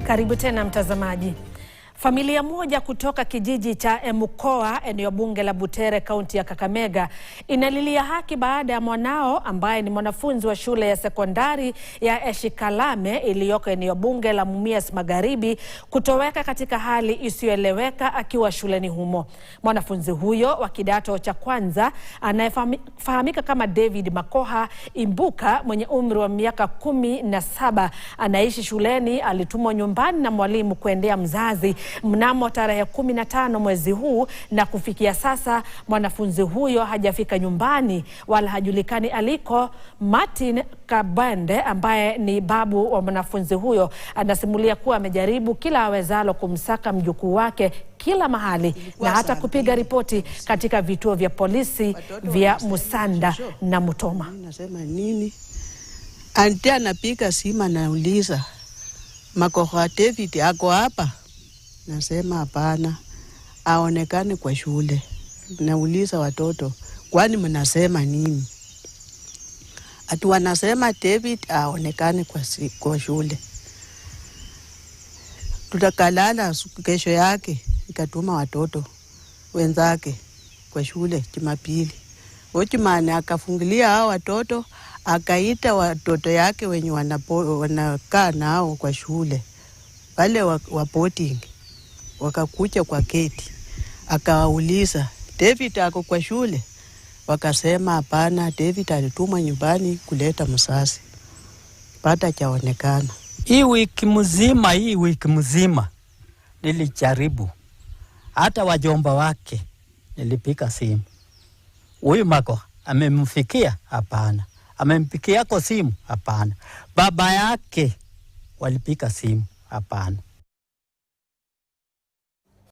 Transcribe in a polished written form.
Karibu tena mtazamaji. Familia moja kutoka kijiji cha Emukoa, eneo bunge la Butere, kaunti ya Kakamega, inalilia haki baada ya mwanao ambaye ni mwanafunzi wa shule ya sekondari ya Eshikalame iliyoko eneo bunge la Mumias Magharibi kutoweka katika hali isiyoeleweka akiwa shuleni humo. Mwanafunzi huyo wa kidato cha kwanza anayefahamika kama David Makoha Imbuka mwenye umri wa miaka 17 anaishi shuleni. Alitumwa nyumbani na mwalimu kuendea mzazi mnamo tarehe 15 mwezi huu, na kufikia sasa mwanafunzi huyo hajafika nyumbani wala hajulikani aliko. Martin Kabande ambaye ni babu wa mwanafunzi huyo anasimulia kuwa amejaribu kila awezalo kumsaka mjukuu wake kila mahali na hata kupiga ripoti katika vituo vya polisi vya Musanda na Mutoma. Nasema nini? Anti anapiga simu anauliza, Makoha David ako hapa? Nasema hapana, aonekane kwa shule. Nauliza watoto, kwani mnasema nini? Ati wanasema David aonekane kwa shule. Tutakalala kesho yake, ikatuma watoto wenzake kwa shule Jumapili. Jumanne akafungulia hao watoto, akaita watoto yake wenye wanakaa nao kwa shule, wale wa boarding. Wakakuja kwa gate, akawauliza, David ako kwa shule? Wakasema hapana, David alitumwa nyumbani kuleta msasi, pata chaonekana. Hii wiki mzima nilijaribu, hata wajomba wake nilipika simu. Huyu Mako amemfikia? Hapana. Amempikia kwa simu? Hapana. Baba yake walipika simu? Hapana.